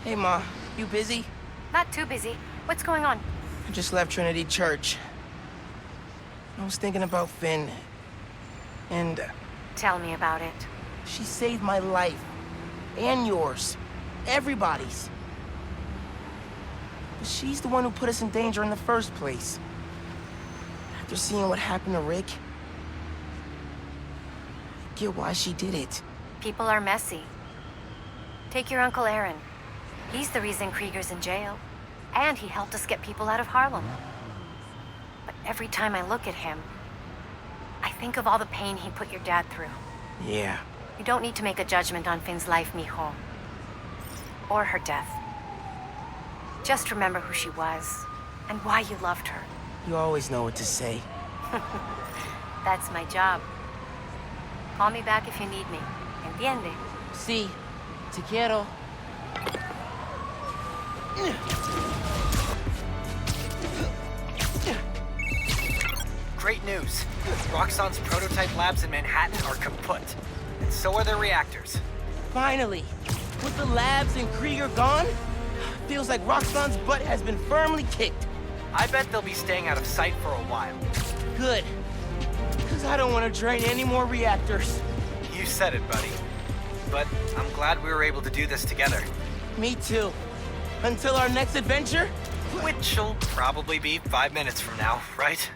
Hey, Ma. You busy? Not too busy. What's going on? I just left Trinity Church. I was thinking about Finn. And Tell me about it. she saved my life. And yours. Everybody's. But she's the one who put us in danger in the first place. After seeing what happened to Rick, I get why she did it. People are messy. Take your Uncle Aaron. He's the reason Krieger's in jail. And he helped us get people out of Harlem. But every time I look at him, I think of all the pain he put your dad through. Yeah. You don't need to make a judgment on Finn's life, mijo. Or her death. Just remember who she was, and why you loved her. You always know what to say. That's my job. Call me back if you need me. Entiende? Sí. Te quiero. Great news. Roxxon's prototype labs in Manhattan are kaput. And so are their reactors. Finally. With the labs and Krieger gone, feels like Roxxon's butt has been firmly kicked. I bet they'll be staying out of sight for a while. Good. Because I don't want to drain any more reactors. You said it, buddy. But I'm glad we were able to do this together. Me too. Until our next adventure? Which'll probably be 5 minutes from now, right?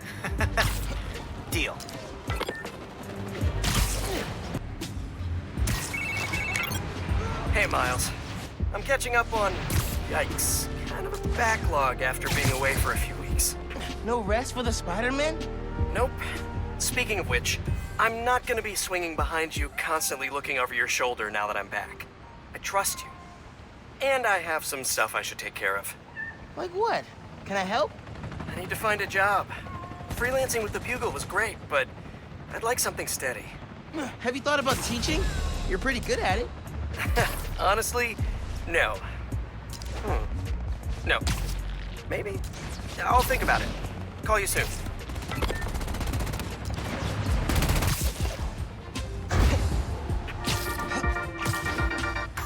Deal. Hey, Miles. I'm catching up on, yikes, kind of a backlog after being away for a few weeks. No rest for the Spider-Man? Nope. Speaking of which, I'm not gonna be swinging behind you, constantly looking over your shoulder now that I'm back. I trust you. And I have some stuff I should take care of. Like what? Can I help? I need to find a job. Freelancing with the Bugle was great, but I'd like something steady. Have you thought about teaching? You're pretty good at it. Honestly, no. No. Maybe. I'll think about it. Call you soon.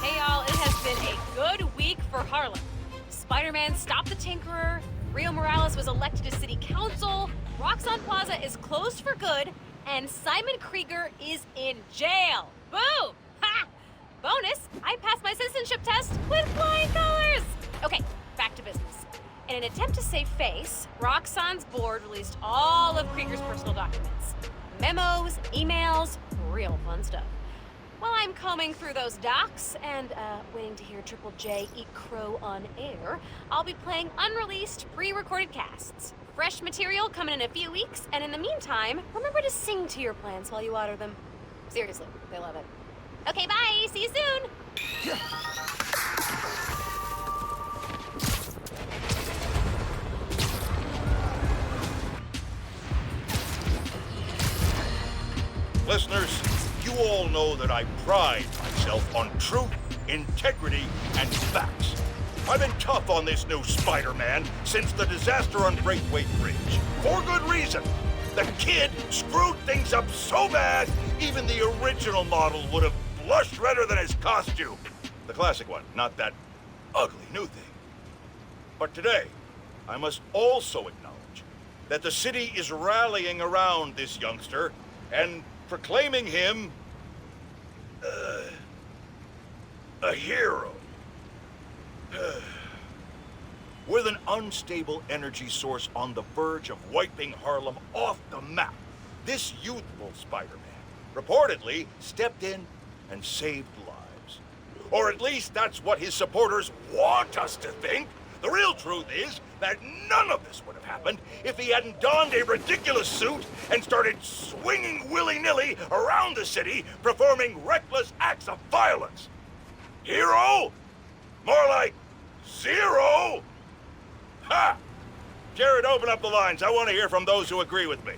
Hey y'all, it has been a good week for Harlem. Spider-Man stopped the Tinkerer, Rio Morales was elected to city council, Roxxon Plaza is closed for good, and Simon Krieger is in jail. Boom! Ha! Bonus, I passed my citizenship test with flying colors! Okay, back to business. In an attempt to save face, Roxxon's board released all of Krieger's personal documents. Memos, emails, real fun stuff. While I'm combing through those docs and waiting to hear Triple J eat crow on air, I'll be playing unreleased, pre-recorded casts. Fresh material coming in a few weeks, and in the meantime, remember to sing to your plants while you water them. Seriously, they love it. Okay, bye! See you soon! Listeners, you all know that I pride myself on truth, integrity, and facts. I've been tough on this new Spider-Man since the disaster on Braithwaite Bridge. For good reason. The kid screwed things up so bad, even the original model would have blushed redder than his costume. The classic one, not that ugly new thing. But today, I must also acknowledge that the city is rallying around this youngster and proclaiming him a hero. With an unstable energy source on the verge of wiping Harlem off the map, this youthful Spider-Man reportedly stepped in and saved lives. Or at least that's what his supporters want us to think. The real truth is that none of this would have happened if he hadn't donned a ridiculous suit and started swinging willy-nilly around the city, performing reckless acts of violence. Hero? More like zero? Ha! Jared, open up the lines. I want to hear from those who agree with me.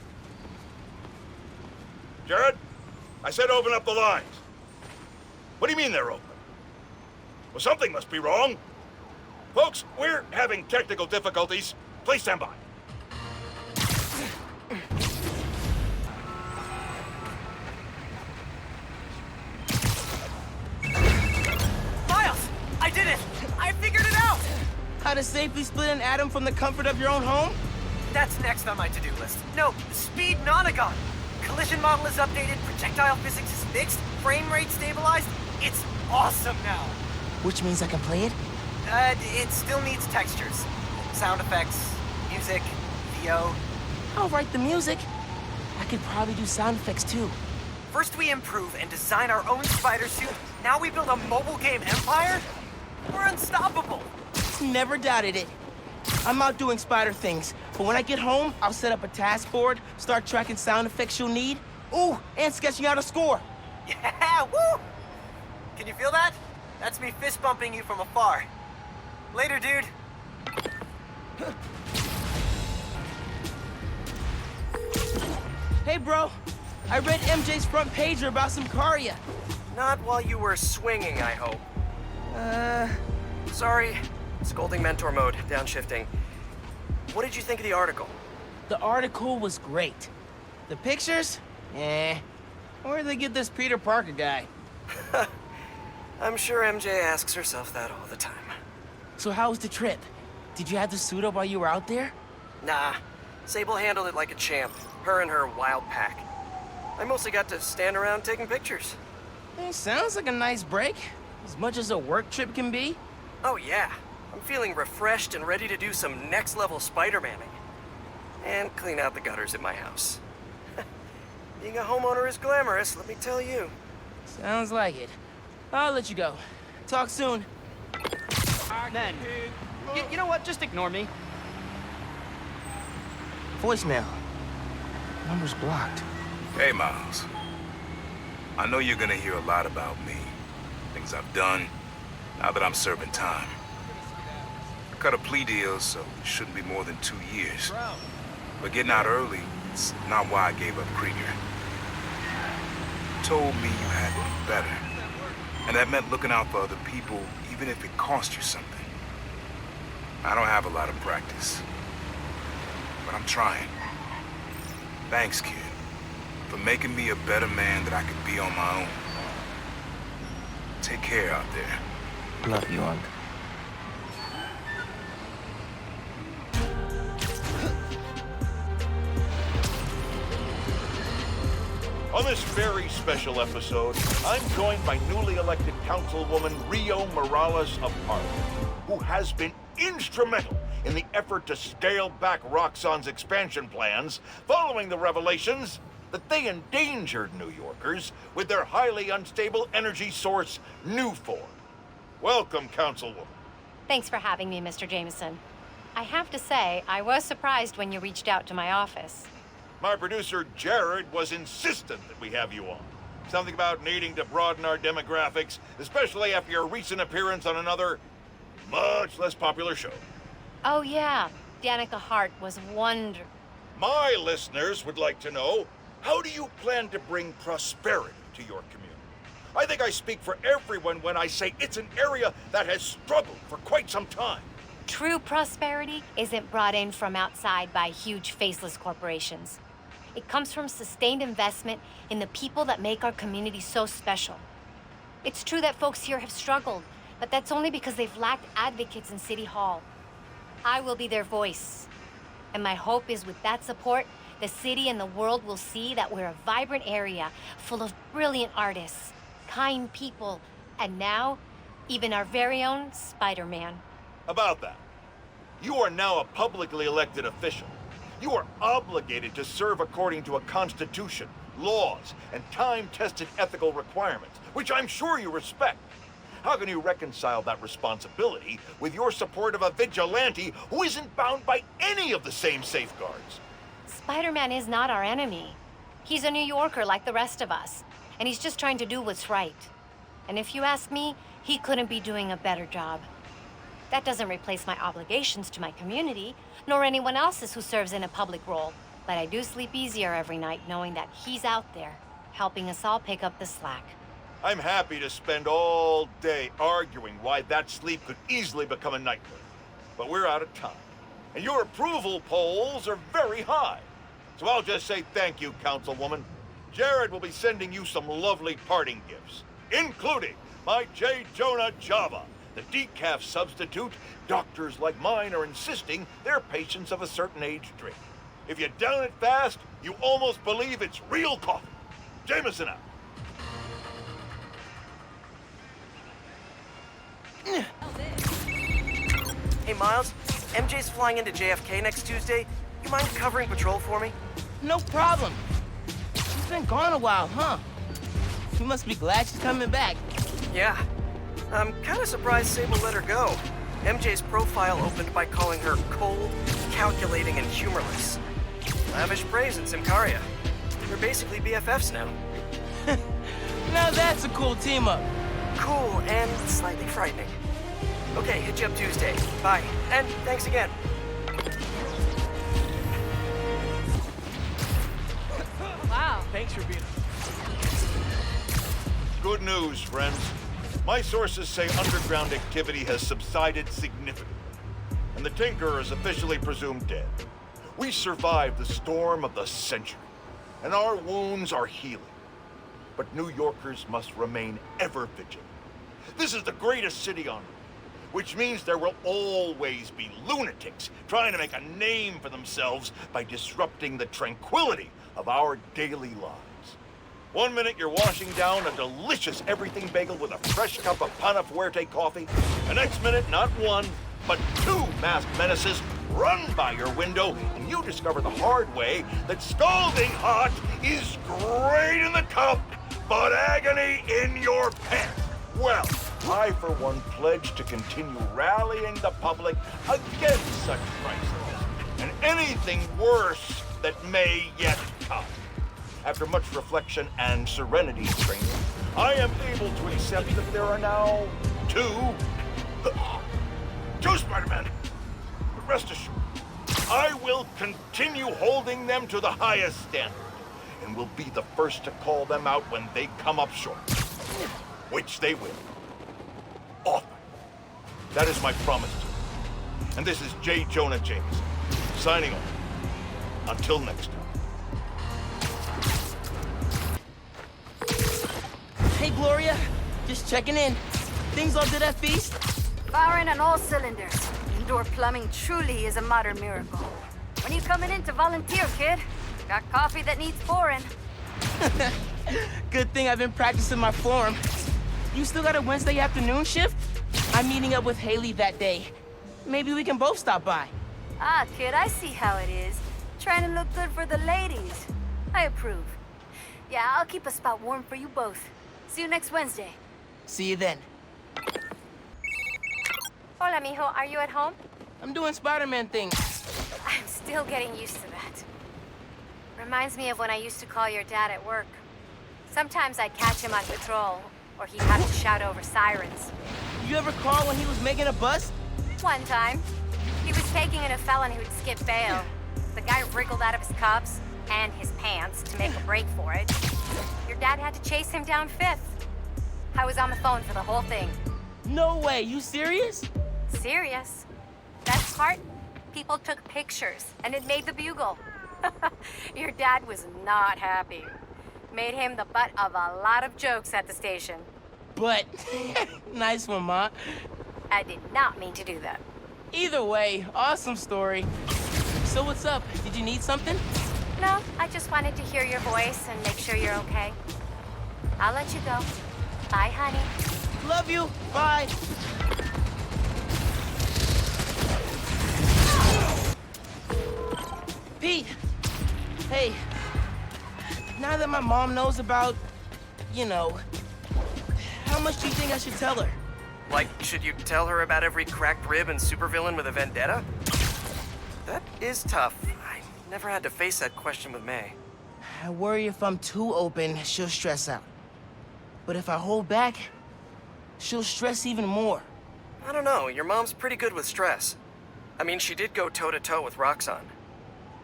Jared? I said open up the lines. What do you mean they're open? Well, something must be wrong. Folks, we're having technical difficulties. Please stand by. Miles! I did it! I figured it out! How to safely split an atom from the comfort of your own home? That's next on my to-do list. No, speed nonagon. Collision model is updated, projectile physics is fixed, frame rate stabilized. It's awesome now. Which means I can play it? It still needs textures. Sound effects, music, VO. I'll write the music. I could probably do sound effects too. First we improve and design our own spider suit. Now we build a mobile game empire? We're unstoppable. Never doubted it. I'm out doing spider things, but when I get home, I'll set up a task board, start tracking sound effects you'll need. Ooh, and sketching out a score. Yeah, woo! Can you feel that? That's me fist bumping you from afar. Later, dude. Hey, bro. I read MJ's front pager about some Karia. Not while you were swinging, I hope. Sorry. Scolding mentor mode, downshifting. What did you think of the article? The article was great. The pictures? Eh. Where'd they get this Peter Parker guy? I'm sure MJ asks herself that all the time. So how was the trip? Did you have the suit up while you were out there? Nah. Sable handled it like a champ. Her and her wild pack. I mostly got to stand around taking pictures. Sounds like a nice break. As much as a work trip can be. Oh yeah. I'm feeling refreshed and ready to do some next-level Spider-Manning. And clean out the gutters at my house. Being a homeowner is glamorous, let me tell you. Sounds like it. I'll let you go. Talk soon. Men, you know what? Just ignore me. Voicemail. Number's blocked. Hey, Miles. I know you're gonna hear a lot about me. Things I've done, now that I'm serving time. I cut a plea deal, so it shouldn't be more than 2 years. But getting out early, it's not why I gave up Krieger. You told me you had to do better. And that meant looking out for other people, even if it cost you something. I don't have a lot of practice, but I'm trying. Thanks, kid, for making me a better man that I could be on my own. Take care out there. Love you, Unc. On this very special episode, I'm joined by newly elected Councilwoman Rio Morales of Harlem, who has been instrumental in the effort to scale back Roxxon's expansion plans following the revelations that they endangered New Yorkers with their highly unstable energy source, Nuform. Welcome, Councilwoman. Thanks for having me, Mr. Jameson. I have to say, I was surprised when you reached out to my office. My producer, Jared, was insistent that we have you on. Something about needing to broaden our demographics, especially after your recent appearance on another, much less popular show. Oh yeah, Danica Hart was wonderful. My listeners would like to know, how do you plan to bring prosperity to your community? I think I speak for everyone when I say it's an area that has struggled for quite some time. True prosperity isn't brought in from outside by huge faceless corporations. It comes from sustained investment in the people that make our community so special. It's true that folks here have struggled, but that's only because they've lacked advocates in City Hall. I will be their voice. And my hope is with that support, the city and the world will see that we're a vibrant area full of brilliant artists, kind people, and now, even our very own Spider-Man. About that, you are now a publicly elected official. You are obligated to serve according to a constitution, laws, and time-tested ethical requirements, which I'm sure you respect. How can you reconcile that responsibility with your support of a vigilante who isn't bound by any of the same safeguards? Spider-Man is not our enemy. He's a New Yorker like the rest of us, and he's just trying to do what's right. And if you ask me, he couldn't be doing a better job. That doesn't replace my obligations to my community, nor anyone else's who serves in a public role. But I do sleep easier every night knowing that he's out there, helping us all pick up the slack. I'm happy to spend all day arguing why that sleep could easily become a nightmare. But we're out of time, and your approval polls are very high. So I'll just say thank you, Councilwoman. Jared will be sending you some lovely parting gifts, including my J. Jonah Java, The decaf substitute, doctors like mine are insisting their patients of a certain age drink. If you down it fast, you almost believe it's real coffee. Jameson out. Hey, Miles, MJ's flying into JFK next Tuesday. You mind covering patrol for me? No problem. She's been gone a while, huh? You must be glad she's coming back. Yeah. I'm kind of surprised Sable let her go. MJ's profile opened by calling her cold, calculating, and humorless. Lavish praise in Simcaria. They're basically BFFs now. Now that's a cool team-up. Cool and slightly frightening. Okay, hit you up Tuesday. Bye. And thanks again. Wow. Thanks for being. Good news, friends. My sources say underground activity has subsided significantly, and the Tinkerer is officially presumed dead. We survived the storm of the century, and our wounds are healing. But New Yorkers must remain ever vigilant. This is the greatest city on earth, which means there will always be lunatics trying to make a name for themselves by disrupting the tranquility of our daily lives. 1 minute you're washing down a delicious everything bagel with a fresh cup of Pana Fuerte coffee. The next minute, not one, but two masked menaces run by your window, and you discover the hard way that scalding hot is great in the cup, but agony in your pants. Well, I, for one, pledge to continue rallying the public against such crises, and anything worse that may yet come. After much reflection and serenity training, I am able to accept that there are now two Spider-Men. But rest assured, I will continue holding them to the highest standard, and will be the first to call them out when they come up short. Which they will. Often. That is my promise to you. And this is J. Jonah Jameson, signing off. Until next time. Hey, Gloria. Just checking in. Things all good at Feast? Firing on all cylinders. Indoor plumbing truly is a modern miracle. When you coming in to volunteer, kid? Got coffee that needs pouring. Good thing I've been practicing my form. You still got a Wednesday afternoon shift? I'm meeting up with Haley that day. Maybe we can both stop by. Ah, kid, I see how it is. Trying to look good for the ladies. I approve. Yeah, I'll keep a spot warm for you both. See you next Wednesday. See you then. Hola, mijo. Are you at home? I'm doing Spider-Man things. I'm still getting used to that. Reminds me of when I used to call your dad at work. Sometimes I'd catch him on patrol, or he'd have to shout over sirens. You ever call when he was making a bust? One time, he was taking in a felon who'd skipped bail. The guy wriggled out of his cuffs and his pants to make a break for it. Your dad had to chase him down Fifth. I was on the phone for the whole thing. No way, you serious? Serious. Best part? People took pictures, and it made the Bugle. Your dad was not happy. Made him the butt of a lot of jokes at the station. But, nice one, Ma. I did not mean to do that. Either way, awesome story. So what's up? Did you need something? No, I just wanted to hear your voice and make sure you're okay. I'll let you go. Bye, honey. Love you. Bye. Pete. Hey. Now that my mom knows about, you know, how much do you think I should tell her? Like, should you tell her about every cracked rib and supervillain with a vendetta? That is tough. I never had to face that question with May. I worry if I'm too open, she'll stress out. But if I hold back, she'll stress even more. I don't know, your mom's pretty good with stress. I mean, she did go toe-to-toe with Roxanne.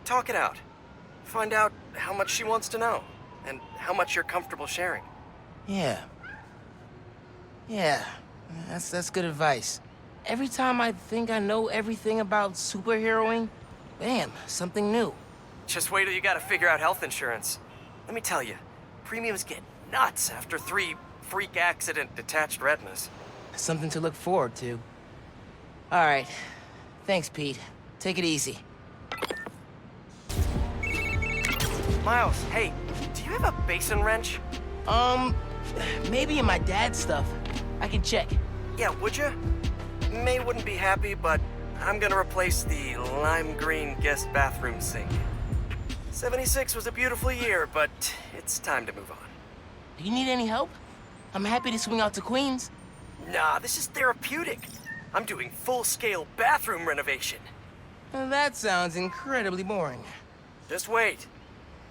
Talk it out. Find out how much she wants to know, and how much you're comfortable sharing. Yeah. Yeah, that's good advice. Every time I think I know everything about superheroing, bam, something new. Just wait till you gotta figure out health insurance. Let me tell you, premiums get nuts after 3 freak accident detached retinas. something to look forward to. All right. Thanks, Pete. Take it easy. Miles, hey, do you have a basin wrench? Maybe in my dad's stuff. I can check. Yeah, would you? May wouldn't be happy, but I'm gonna replace the lime green guest bathroom sink. 76 was a beautiful year, but it's time to move on. Do you need any help? I'm happy to swing out to Queens. Nah, this is therapeutic. I'm doing full-scale bathroom renovation. Well, that sounds incredibly boring. Just wait.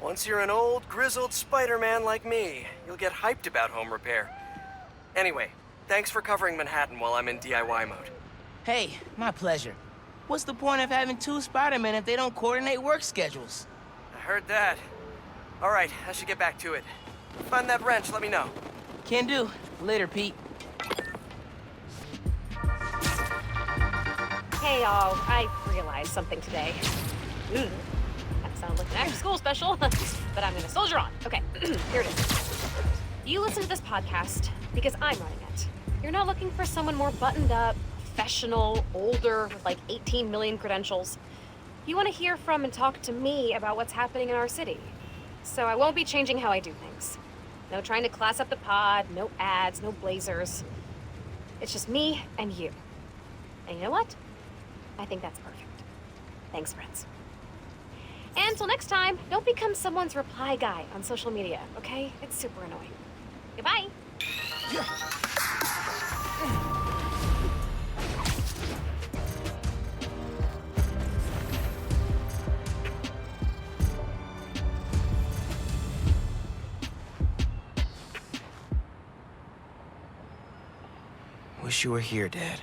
Once you're an old, grizzled Spider-Man like me, you'll get hyped about home repair. Anyway, thanks for covering Manhattan while I'm in DIY mode. Hey, my pleasure. What's the point of having two Spider-Men if they don't coordinate work schedules? I heard that. All right, I should get back to it. Find that wrench, let me know. Can do. Later, Pete. Hey, y'all. I realized something today. That sounds like an after-school special, but I'm gonna soldier on. Okay, here it is. You listen to this podcast because I'm running it. You're not looking for someone more buttoned up, professional, older, with like 18 million credentials. You want to hear from and talk to me about what's happening in our city. So I won't be changing how I do things. No trying to class up the pod, no ads, no blazers. It's just me and you. And you know what? I think that's perfect. Thanks, friends. And until next time, don't become someone's reply guy on social media, okay? It's super annoying. Goodbye. Wish you were here, Dad.